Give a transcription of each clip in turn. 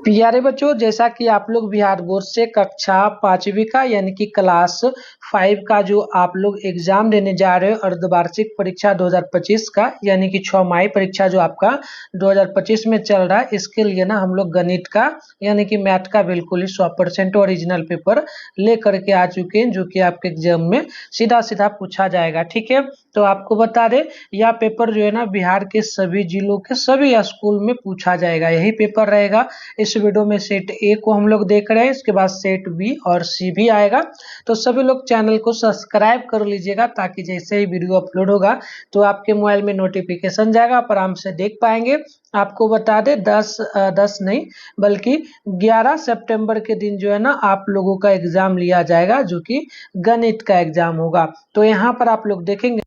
प्यारे बच्चों, जैसा कि आप लोग बिहार बोर्ड से कक्षा 5वीं का यानी कि क्लास 5 का जो आप लोग एग्जाम देने जा रहे हो अर्धवार्षिक परीक्षा 2025 का यानी कि 6 माही परीक्षा जो आपका 2025 में चल रहा है, इसके लिए ना हम लोग गणित का यानी कि मैथ का बिल्कुल ही 100% ओरिजिनल पेपर ले करके आ चुके हैं, जो कि आपके एग्जाम में सीधा सीधा पूछा जाएगा। ठीक है, तो आपको बता दें यह पेपर जो है ना बिहार के सभी जिलों के सभी स्कूल में पूछा जाएगा, यही पेपर रहेगा। इस वीडियो में सेट ए को हम लोग देख रहे हैं, इसके बाद सेट बी और सी भी आएगा। तो सभी लोग चैनल को सब्सक्राइब कर लीजिएगा ताकि जैसे ही वीडियो अपलोड होगा तो आपके मोबाइल में नोटिफिकेशन जाएगा, आप आराम से देख पाएंगे। आपको बता दें 10 नहीं बल्कि 11 सितंबर के दिन जो है ना आप लोगों का एग्जाम लिया जाएगा, जो कि गणित का एग्जाम होगा। तो यहाँ पर आप लोग देखेंगे,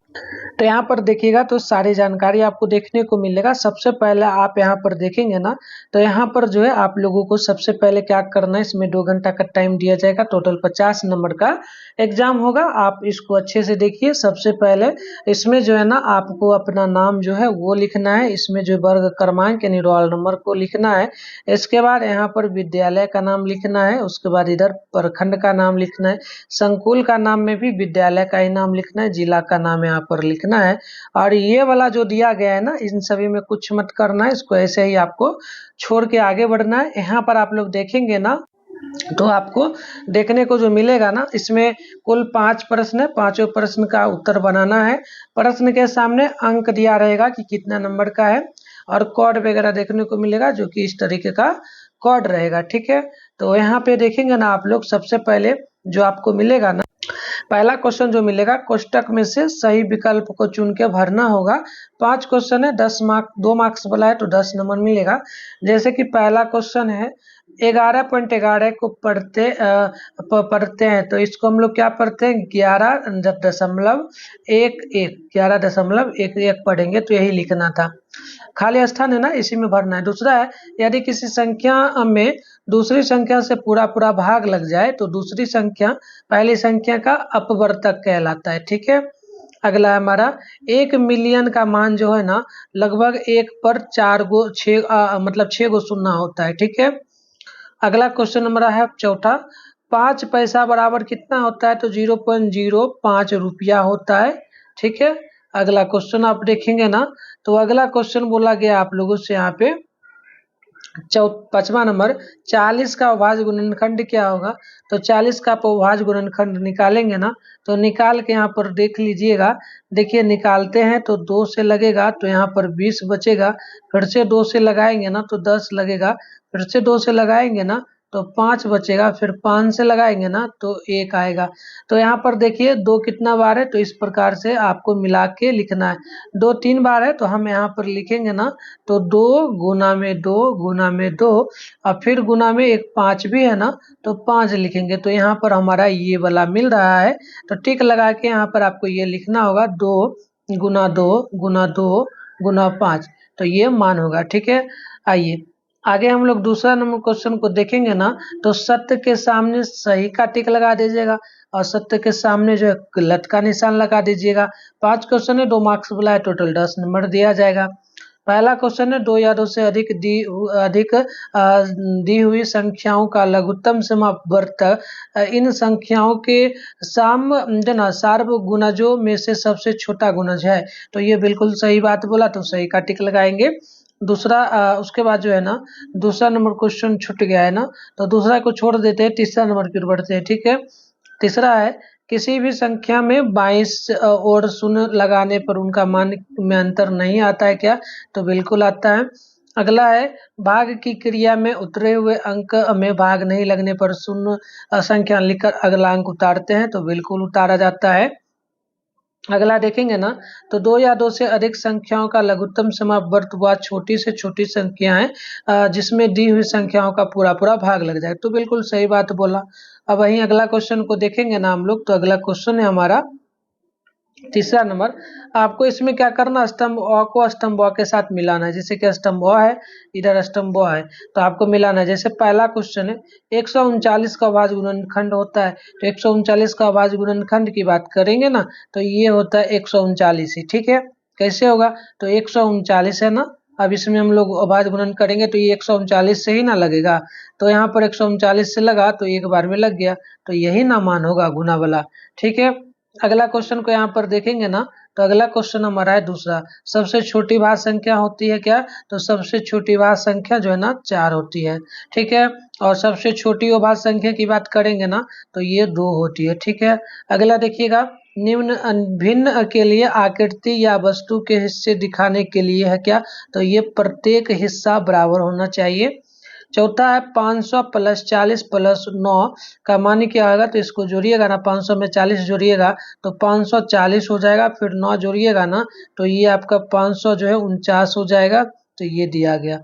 तो यहाँ पर देखिएगा तो सारी जानकारी आपको देखने को मिलेगा। सबसे पहले आप यहाँ पर देखेंगे ना, तो यहाँ पर जो है आप लोगों को सबसे पहले क्या करना है, इसमें 2 घंटा का टाइम दिया जाएगा, टोटल 50 नंबर का एग्जाम होगा। आप इसको अच्छे से देखिए। सबसे पहले इसमें जो है ना आपको अपना नाम जो है वो लिखना है, इसमें जो वर्ग क्रमांक यानी रोल नंबर को लिखना है। इसके बाद यहाँ पर विद्यालय का नाम लिखना है, उसके बाद इधर प्रखंड का नाम लिखना है, संकुल का नाम में भी विद्यालय का ही नाम लिखना है, जिला का नाम यहाँ पर लिखना है। और ये वाला जो दिया गया है ना, इन सभी में कुछ मत करना है, इसको ऐसे ही आपको छोड़ के आगे बढ़ना है। यहाँ पर आप लोग देखेंगे ना, तो आपको देखने को जो मिलेगा ना, इसमें कुल 5 प्रश्न है, पांचों प्रश्न का उत्तर बनाना है। प्रश्न के सामने अंक दिया रहेगा कि कितना नंबर का है, और कोड वगैरह देखने को मिलेगा जो कि इस तरीके का कोड रहेगा। ठीक है, तो यहाँ पे देखेंगे ना आप लोग, सबसे पहले जो आपको मिलेगा ना, पहला क्वेश्चन जो मिलेगा, कोष्टक में से सही विकल्प को चुन के भरना होगा। 5 क्वेश्चन है, 10 मार्क, 2 मार्क्स वाला है तो 10 नंबर मिलेगा। जैसे कि पहला क्वेश्चन है 11.11 को पढ़ते हैं, तो इसको हम लोग क्या पढ़ते हैं, 11.11 पढ़ेंगे, तो यही लिखना था। खाली स्थान है ना, इसी में भरना है। दूसरा है, यदि किसी संख्या में दूसरी संख्या से पूरा पूरा भाग लग जाए तो दूसरी संख्या पहली संख्या का अपवर्तक कहलाता है। ठीक है, अगला है हमारा 1 मिलियन का मान जो है ना लगभग 1 पर 4 गो 6 मतलब 6 गो शून्य होता है। ठीक है, अगला क्वेश्चन नंबर है चौथा, 5 पैसा बराबर कितना होता है, तो 0.05 रुपया होता है। ठीक है, अगला क्वेश्चन आप देखेंगे ना, तो अगला क्वेश्चन बोला गया आप लोगों से यहाँ पे 5वां नंबर, 40 का अभाज्य गुणनखंड क्या होगा। तो 40 का अभाज्य गुणनखंड निकालेंगे ना, तो निकाल के यहाँ पर देख लीजिएगा। देखिए निकालते हैं तो 2 से लगेगा तो यहाँ पर 20 बचेगा, फिर से 2 से लगाएंगे ना तो 10 लगेगा, फिर से 2 से लगाएंगे ना तो 5 बचेगा, फिर 5 से लगाएंगे ना तो 1 आएगा। तो यहाँ पर देखिए 2 कितना बार है, तो इस प्रकार से आपको मिला के लिखना है। 2 3 बार है तो हम यहाँ पर लिखेंगे ना, तो 2 गुना में 2 गुना में 2 और फिर गुना में एक 5 भी है ना, तो 5 लिखेंगे। तो यहाँ पर हमारा ये वाला मिल रहा है, तो टिक लगा के यहाँ पर आपको ये लिखना होगा 2 गुना 2 गुना 2 गुना 5, तो ये मान होगा। ठीक है, आइए आगे हम लोग दूसरा नंबर क्वेश्चन को देखेंगे ना, तो सत्य के सामने सही का टिक लगा दीजिएगा और सत्य के सामने जो है गलत का निशान लगा दीजिएगा। 5 क्वेश्चन है, 2 मार्क्स वाला है, टोटल 10 नंबर दिया जाएगा। पहला क्वेश्चन है, 2 या 2 से अधिक दी हुई संख्याओं का लघुत्तम समवर्तक इन संख्याओं के सार्वगुणजों में से सबसे छोटा गुणज है। तो ये बिल्कुल सही बात बोला, तो सही का टिक लगाएंगे। दूसरा उसके बाद जो है ना, दूसरा नंबर क्वेश्चन छूट गया है ना, तो दूसरा को छोड़ देते हैं, तीसरा नंबर की ओर बढ़ते हैं। ठीक है, तीसरा है, किसी भी संख्या में 22 और शून्य लगाने पर उनका मान में अंतर नहीं आता है क्या, तो बिल्कुल आता है। अगला है, भाग की क्रिया में उतरे हुए अंक में भाग नहीं लगने पर शून्य संख्या लिखकर अगला अंक उतारते हैं, तो बिल्कुल उतारा जाता है। अगला देखेंगे ना, तो 2 या 2 से अधिक संख्याओं का लघुत्तम समवर्त वह छोटी से छोटी संख्याएं जिसमें दी हुई संख्याओं का पूरा पूरा भाग लग जाए, तो बिल्कुल सही बात बोला। अब वहीं अगला क्वेश्चन को देखेंगे ना हम लोग, तो अगला क्वेश्चन है हमारा तीसरा नंबर। आपको इसमें क्या करना, स्तंभ अ को स्तंभ अ के साथ मिलाना है। जैसे कि स्तंभ अ है, इधर स्तंभ अ है, तो आपको मिलाना है। जैसे पहला क्वेश्चन है, 139 का अभाज्य गुणनखंड होता है, तो 139 का अभाज्य गुणनखंड की बात करेंगे ना, तो ये होता है 139 ही। ठीक है, कैसे होगा, तो 139 है ना, अब इसमें हम लोग अभाज्य गुणन करेंगे तो ये 139 से ही ना लगेगा, तो यहाँ पर 139 से लगा तो एक बार में लग गया, तो यही ना मान होगा गुना वाला। ठीक है, अगला क्वेश्चन को यहाँ पर देखेंगे ना, तो अगला क्वेश्चन हमारा है दूसरा, सबसे छोटी भाज्य संख्या होती है क्या, तो सबसे छोटी भाज्य संख्या जो है ना 4 होती है। ठीक है, और सबसे छोटी अभाज्य संख्या की बात करेंगे ना तो ये 2 होती है। ठीक है, अगला देखिएगा, निम्न भिन्न के लिए आकृति या वस्तु के हिस्से दिखाने के लिए है क्या, तो ये प्रत्येक हिस्सा बराबर होना चाहिए। चौथा है 500 प्लस 40 प्लस 9 का मान क्या होगा, तो इसको जोड़िएगा ना, 500 में 40 जोड़िएगा तो 540 हो जाएगा, फिर 9 जोड़िएगा ना तो ये आपका 500 जो है 49 हो जाएगा, तो ये दिया गया।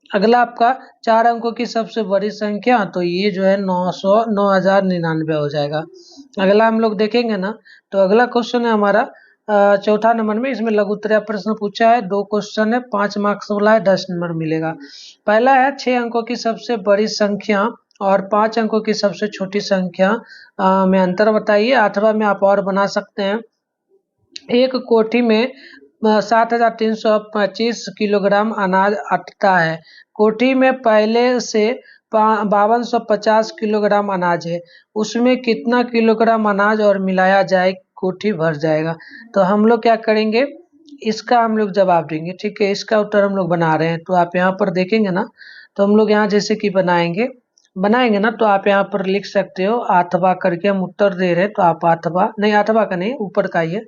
अगला आपका 4 अंकों की सबसे बड़ी संख्या, तो ये जो है 9099 हो जाएगा। अगला हम लोग देखेंगे ना, तो अगला क्वेश्चन है हमारा चौथा नंबर में, इसमें लघु उत्तरीय प्रश्न पूछा है, 2 क्वेश्चन है, 5 मार्क्स वाला है, 10 नंबर मिलेगा। पहला है 6 अंकों की सबसे बड़ी संख्या और 5 अंकों की सबसे छोटी संख्या में अंतर बताइए, अथवा में आप और बना सकते हैं। एक कोठी में 7325 किलोग्राम अनाज अटता है। कोठी में पहले से 5250 किलोग्राम अनाज है, उसमें कितना किलोग्राम अनाज और मिलाया जाए कोठी भर जाएगा। तो हम लोग क्या करेंगे, इसका हम लोग जवाब देंगे। ठीक है, इसका उत्तर हम लोग बना रहे हैं, तो आप यहाँ पर देखेंगे ना, तो हम लोग यहाँ जैसे कि बनाएंगे ना, तो आप यहाँ पर लिख सकते हो अथवा करके हम उत्तर दे रहे हैं, तो आप अथवा नहीं, अथवा का नहीं, ऊपर का ही है,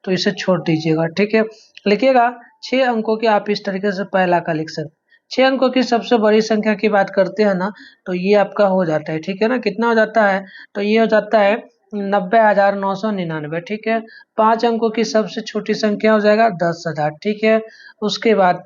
तो इसे छोड़ दीजिएगा। ठीक है, लिखिएगा 6 अंकों के, आप इस तरीके से पहला का लिख सकते। 6 अंकों की सबसे बड़ी संख्या की बात करते हैं ना, तो ये आपका हो जाता है। ठीक है ना, कितना हो जाता है, तो ये हो जाता है 90,999। ठीक है, 5 अंकों की सबसे छोटी संख्या हो जाएगा 10,000। ठीक है, उसके बाद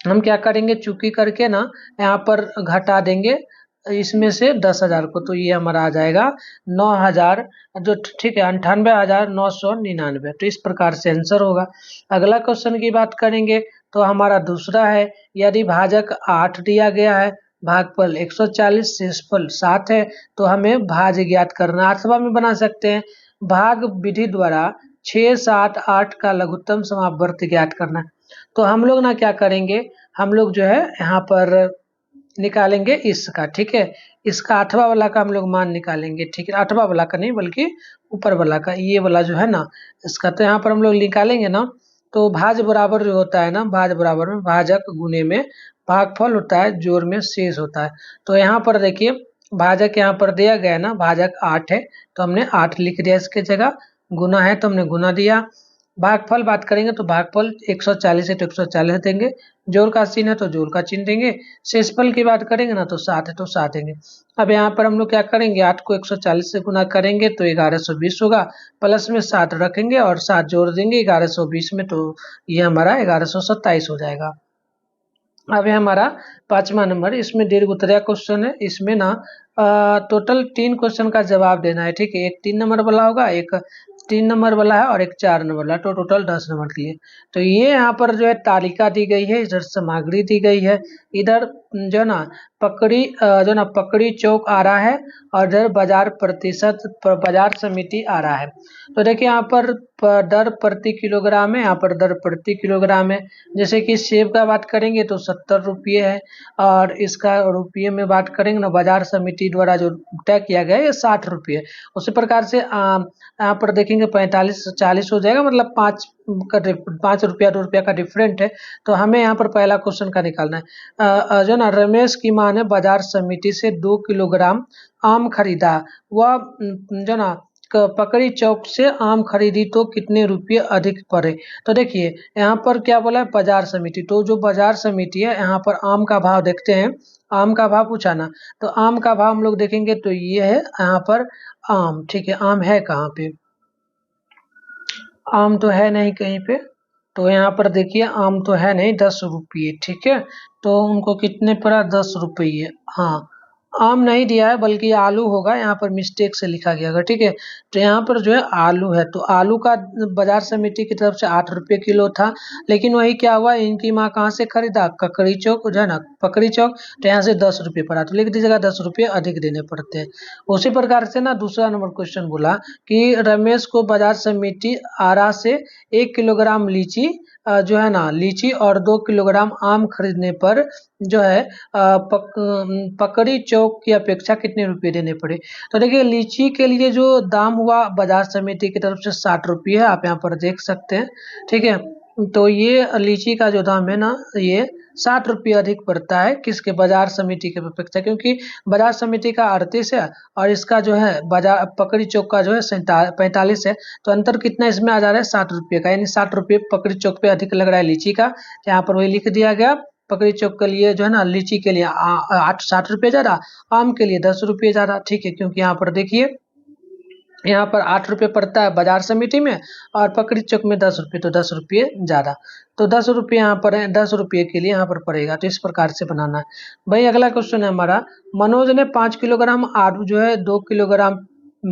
हम क्या करेंगे, चूकी करके ना यहाँ पर घटा देंगे इसमें से 10,000 को, तो ये हमारा आ जाएगा 9,000 जो, ठीक है, 98,999। तो इस प्रकार से आंसर होगा। अगला क्वेश्चन की बात करेंगे तो हमारा दूसरा है, यदि भाजक 8 दिया गया है, भागफल 140, शेषफल 7 है, तो हमें भाज्य ज्ञात करना, अथवा में बना सकते हैं भाग विधि द्वारा 6, 7, 8 का लघुत्तम समापवर्ती ज्ञात करना। तो हम लोग ना क्या करेंगे, हम लोग जो है यहाँ पर निकालेंगे इसका। ठीक है, इसका 8वां वाला का हम लोग मान निकालेंगे। ठीक है, 8वां वाला का नहीं बल्कि ऊपर वाला का, ये वाला जो है ना इसका, तो यहाँ पर हम लोग निकालेंगे ना, तो भाज्य बराबर जो होता है ना, भाज्य बराबर में भाजक गुने में भागफल होता है, जोड़ में शेष होता है। तो यहाँ पर देखिए भाजक यहाँ पर दिया गया है ना, भाजक 8 है तो हमने 8 लिख दिया इसके जगह, गुना है तो हमने गुना दिया। भागफल बात करेंगे तो भागफल 140 है तो 140 देंगे, जोड़ का चिन्ह है तो जोड़ का चिन्ह देंगे, शेषफल की बात करेंगे ना तो 7 है तो 7 देंगे। अब यहाँ पर हम लोग क्या करेंगे, 8 को 140 से गुना करेंगे तो 1120 होगा, प्लस में 7 रखेंगे और 7 जोड़ देंगे 1120 में, तो ये हमारा 1127 हो जाएगा। अब है हमारा 5वां नंबर, इसमें दीर्घ उत्तरीय क्वेश्चन है, इसमें ना टोटल 3 क्वेश्चन का जवाब देना है। ठीक है, एक 3 नंबर वाला होगा, एक 3 नंबर वाला है और एक 4 नंबर वाला, तो टोटल 10 नंबर के लिए। तो ये यहाँ पर जो है तालिका दी गई है, इधर सामग्री दी गई है, इधर जो ना पकड़ी चौक आ रहा है और इधर बाजार समिति आ रहा है। तो देखिए यहाँ पर दर प्रति किलोग्राम है, यहाँ पर दर प्रति किलोग्राम है। जैसे कि सेब का बात करेंगे तो 70 रुपये है, और इसका रुपये में बात करेंगे ना, बाजार समिति द्वारा जो तय किया गया है ये 60 रुपये। उसी प्रकार से यहाँ पर देखेंगे 45 40 हो जाएगा, मतलब 5 रुपया 2 रुपया का डिफरेंट है। तो हमें यहाँ पर पहला क्वेश्चन का निकालना है, जो ना रमेश की माँ ने बाजार समिति से 2 किलोग्राम आम खरीदा, वह जो ना पकड़ी चौक से आम खरीदी तो कितने रुपये अधिक पड़े। तो देखिए यहाँ पर क्या बोला है, बाजार समिति, तो जो बाजार समिति है यहाँ पर आम का भाव देखते हैं, आम का भाव पूछा ना, तो आम का भाव हम लोग देखेंगे तो ये है यहाँ पर आम। ठीक है, आम है कहाँ पे, आम तो है नहीं कहीं पे, तो यहाँ पर देखिए आम तो है नहीं, 10 रुपये। ठीक है, तो उनको कितने पड़ा, 10 रुपये। हाँ, आम नहीं दिया है बल्कि आलू होगा, यहाँ पर मिस्टेक से लिखा गया होगा। ठीक है, तो यहाँ पर जो है आलू है, तो आलू का बाजार समिति की तरफ से 8 रुपये किलो था, लेकिन वही क्या हुआ, इनकी माँ कहाँ से खरीदा, ककड़ी चौक जो है ना, पकड़ी चौक, तो यहाँ से 10 रुपये पड़ा, तो लिख दीजिएगा 10 रुपये अधिक देने पड़ते हैं। उसी प्रकार से ना दूसरा नंबर क्वेश्चन बोला कि रमेश को बाजार समिति आरा से 1 किलोग्राम लीची जो है ना लीची और 2 किलोग्राम आम खरीदने पर जो है पकड़ी चौक की अपेक्षा कितने रुपए देने पड़े। तो देखिए लीची के लिए जो दाम हुआ बाजार समिति की तरफ से 60 रुपये है, आप यहाँ पर देख सकते हैं। ठीक है, तो ये लीची का जो दाम है ना ये 60 रुपये अधिक पड़ता है किसके, बाजार समिति के अपेक्षा, क्योंकि बाजार समिति का 38 है और इसका जो है बाजार पकड़ी चौक का जो है 45 है। तो अंतर कितना इसमें आ जा रहा है, 60 रुपये का, यानी 60 रुपये पकड़ी चौक पे अधिक लग रहा है लीची का। यहाँ पर वही लिख दिया गया, पकड़ी चौक के लिए जो है ना लीची के लिए 60 रुपये ज्यादा, आम के लिए 10 रुपये ज्यादा। ठीक है, क्योंकि यहाँ पर देखिए यहाँ पर 8 रुपये पड़ता है बाजार समिति में और पकड़ी चौक में 10 रुपये, तो 10 रुपये ज्यादा। तो 10 रुपये यहाँ पर है, 10 रुपये के लिए यहाँ पर पड़ेगा। तो इस प्रकार से बनाना है भाई। अगला क्वेश्चन है हमारा, मनोज ने 5 किलोग्राम आलू जो है 2 किलोग्राम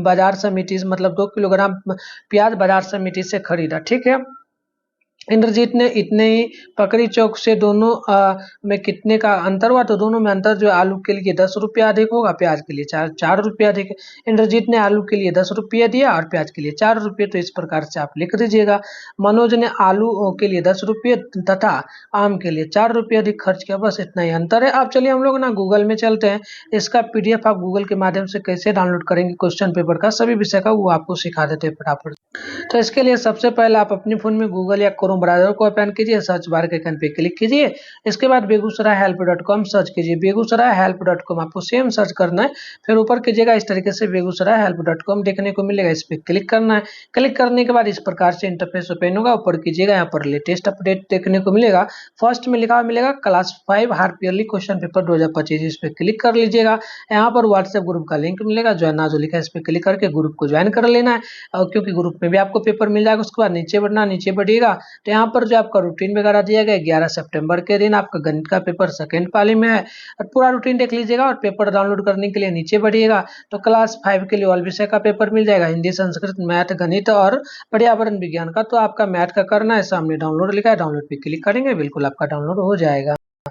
बाजार समिति मतलब 2 किलोग्राम प्याज बाजार समिति से खरीदा। ठीक है, इंद्रजीत ने इतने ही, पकड़ी चौक से दोनों में कितने का अंतर हुआ, तो दोनों में अंतर जो आलू के लिए 10 रुपया अधिक होगा, प्याज के लिए 4 रुपया अधिक। इंद्रजीत ने आलू के लिए 10 रुपये दिया और प्याज के लिए 4 रुपये, तो इस प्रकार से आप लिख दीजिएगा। मनोज ने आलू के लिए 10 रुपये तथा आम के लिए 4 रुपये अधिक खर्च किया, बस इतना ही अंतर है। अब चलिए हम लोग ना गूगल में चलते हैं, इसका PDF आप गूगल के माध्यम से कैसे डाउनलोड करेंगे क्वेश्चन पेपर का सभी विषय का, वो आपको सिखा देते हैं फटाफट। तो इसके लिए सबसे पहले आप अपने फोन में गूगल या क्रोम ब्राउजर को ओपन कीजिए, सर्च बार के आइकन पे क्लिक कीजिए। इसके बाद बेगूसराय हेल्प.com सर्च कीजिए, बेगूसराय हेल्प.com आपको सेम सर्च करना है। फिर ऊपर कीजिएगा इस तरीके से बेगूसराय हेल्प.com देखने को मिलेगा, इस पर क्लिक करना है। क्लिक करने के बाद इस प्रकार से इंटरफेस ओपन होगा, ऊपर कीजिएगा, यहाँ पर लेटेस्ट अपडेट देखने को मिलेगा। फर्स्ट में लिखा मिलेगा class 5 half yearly question paper 2025, इस पर क्लिक कर लीजिएगा। यहाँ पर व्हाट्सएप ग्रुप का लिंक मिलेगा, ज्वाइन जो लिखा है इस पर क्लिक करके ग्रुप को ज्वाइन कर लेना है, और क्योंकि ग्रुप में भी आपको पेपर मिल जाएगा। उसके बाद नीचे बढ़ना, नीचे बढ़िएगा तो यहाँ पर जो आपका रूटीन वगैरह दिया गया 11 सितंबर के दिन आपका गणित का पेपर सेकंड पाली में है, और पूरा रूटीन देख लीजिएगा। और पेपर डाउनलोड करने के लिए नीचे बढ़िएगा तो क्लास 5 के लिए ऑल विषय का पेपर मिल जाएगा, हिंदी, संस्कृत, मैथ, गणित और पर्यावरण विज्ञान का। तो आपका मैथ का करना है, सामने डाउनलोड लिखा है, डाउनलोड पे क्लिक करेंगे, बिल्कुल आपका डाउनलोड हो जाएगा।